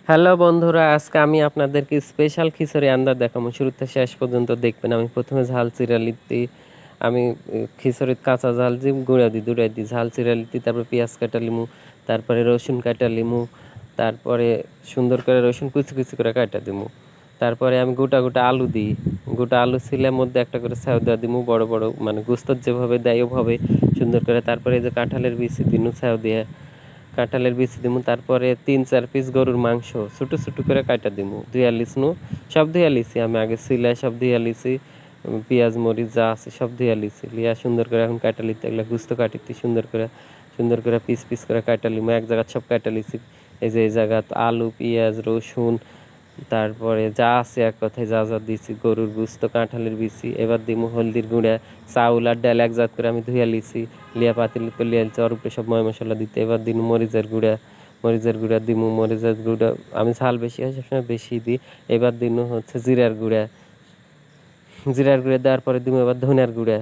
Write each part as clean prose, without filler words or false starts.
Hello বন্ধুরা, আজকে আমি আপনাদেরকে স্পেশাল খিচুড়ি রান্না দেখাবো। শুরু থেকে শেষ পর্যন্ত দেখবেন। আমি প্রথমে ঝাল চিরালিতে আমি খিচুড়ির কাঁচা ঝাল দিই, গুঁড়া দিই, দুটাই দিই। ঝাল চিরালিতে তারপরে পেঁয়াজ কাটা লিমু, তারপরে রসুন কাটা লিমু, তারপরে সুন্দর করে রসুন কুচি কুচি করে কাটা দিমু। তারপরে আমি গোটা গোটা আলু দিই। গোটা আলু ছিলের মধ্যে একটা করে ছ্যাও দেওয়া দিমু, বড় বড় মানে গোস্তর যেভাবে দেয় ওভাবে সুন্দর করে। তারপরে এই যে কাঁঠালের বিচি দিনু ছ্যাও দিয়ে, কাঁঠালের বিচি দিমু। তারপরে 3-4 পিস গরুর মাংস ছোটো ছোটো করে কাটা দিমু, ধুইয়া লিসনু। সব ধুইয়া লিছি আমি আগে সিলাই সব ধুইয়া লিছি। পেঁয়াজ মরিচ যা আছে সব ধুইয়া লিছি, লিয়া সুন্দর করে এখন কাটা লিতে এগুলো গুস্ত কাটিতে সুন্দর করে পিস পিস করে কাটা লিমু। এক জায়গা সব কাটা লিছি। এই যে এই জায়গা আলু পেঁয়াজ রসুন তারপরে যা আছে এক কথায় যা যা দিছি, গরুর গুস্ত কাঁঠালের বিচি। এবার দিমু হলদির গুঁড়া, চাউল আর ডাল একজাত করে আমি ধুইয়া লিছি, লিয়া পাতিল তো লিয়া লিছি। ওর উপরে সব ময় মশলা দিতে। এবার দিন মরিচের গুঁড়া দিমু। মরিচের গুঁড়া আমি ঝাল বেশি হয় সবসময় বেশি দিই। এবার দিন হচ্ছে জিরার গুঁড়া দেওয়ার পরে দিমু এবার ধনিয়ার গুঁড়া।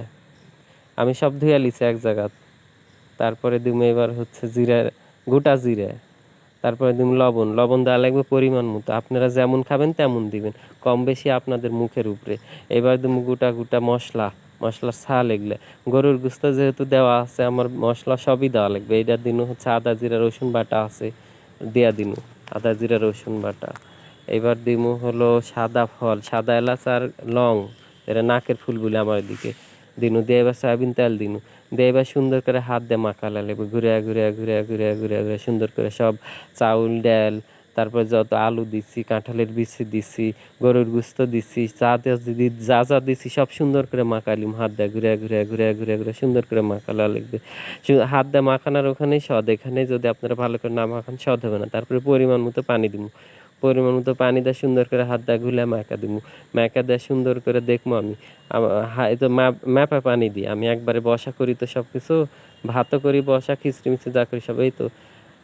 আমি সব ধুইয়া লিছি এক জায়গা। তারপরে দিমু এবার হচ্ছে গোটা জিরা। তারপরে দিম লবণ। লবণ দেওয়া লাগবে পরিমাণ মতো, আপনারা যেমন খাবেন তেমন দিবেন, কম বেশি আপনাদের মুখের উপরে। এবার দিমু গোটা গোটা মশলার ছাল এগুলো। গরুর গোস্ত যেহেতু দেওয়া আছে আমার মশলা সবই দেওয়া লাগবে। এইটার দিনও হচ্ছে আদা জিরা রসুন বাটা আছে, দেয়া দিনু আদা জিরা রসুন বাটা। এবার দিমু হলো সাদা এলাচ আর লং, এরা নাকের ফুল বলে আমার দিকে দিনু। দিয়ে এবার সয়াবিন তেল দিনু। দিয়ে এবার সুন্দর করে হাত দিয়ে মাখালা লাগবে, ঘুরে সুন্দর করে সব চাউল ডাল, তারপর যত আলু দিছি কাঁঠালের বিচি দিছি গরুর গোস্ত দিছি যা যা দিছি সব সুন্দর করে মাখালিম। হাত দিয়ে ঘুরে সুন্দর করে মাখালা লাগবে। হাত দিয়ে মাখানোর ওখানেই স্বাদ, এখানে যদি আপনারা ভালো করে না মাখান স্বাদ হবে না। তারপরে পরিমাণ মতো পানি দিব, পরিমাণ মতো পানি দিয়ে সুন্দর করে হাত দিয়ে ঘুলে মাখা দিব। মাখা দিয়ে সুন্দর করে দেখবো আমি এই তো ম্যাপা পানি দিই আমি একবারে বসা করি তো সব কিছু, ভাতও করি বসা, খিচড়ি মিচড়ি যা করি সব। এই তো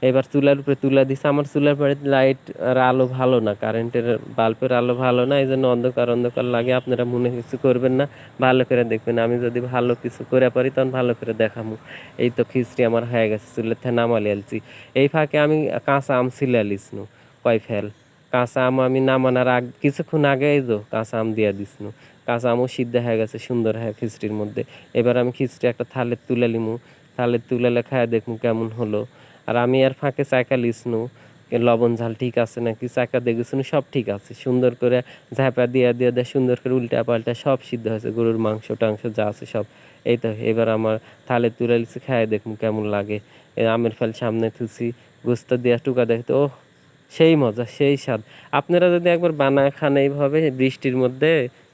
এবার চুলার উপরে তুলা দিছে। আমার চুলার পরে লাইট আর আলো ভালো না, কারেন্টের বাল্বের আলো ভালো না, এই জন্য অন্ধকার অন্ধকার লাগে। আপনারা মনে কিছু করবেন না, ভালো করে দেখবেন। আমি যদি ভালো কিছু করে পারি তখন ভালো করে দেখামু। এই তো খিচড়ি আমার হয়ে গেছে, চুলের থেকে নামালি আলছি। এই ফাঁকে আমি কাঁচা আম ছিলে লিসনু কয় ফেল। কাঁচা আম আমি নামানোর কিছুক্ষণ আগে এই তো কাঁচা আম দিয়া দিসনু। কাঁচা আমও সিদ্ধ হয়ে গেছে সুন্দর হয়ে খিচড়ির মধ্যে। এবার আমি খিচড়ি একটা থালে তুলে লিমু, থালে তুলে খায় দেখমু কেমন হলো। আর আমি এর ফাঁকে চাকা লিসনু লবণ ঝাল ঠিক আছে নাকি, চাকা দেখেছিনু সব ঠিক আছে। সুন্দর করে ঝাঁপা দিয়ে সুন্দর করে উল্টা পাল্টা সব সিদ্ধ হয়েছে, গরুর মাংস টাংস যা আছে সব। এই তো এবার আমার থালে তুলে লিছি, খায় দেখমু কেমন লাগে। আমের ফল সামনে থুছি, গোস্ত দিয়া টুকা দেখতে ও সেই মজা সেই স্বাদ। আপনারা যদি একবার বানায় খান এইভাবে বৃষ্টির মধ্যে,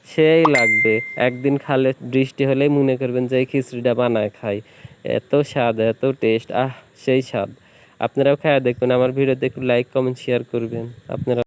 সেই লাগবে। একদিন খালে বৃষ্টি হলেই মনে করবেন যে এই খিচড়িটা বানায় খাই। এত স্বাদ এত টেস্ট, সেই স্বাদ। আপনারাও খায়া দেখবেন। আমার ভিডিওতে একটু লাইক কমেন্ট শেয়ার করবেন আপনারা।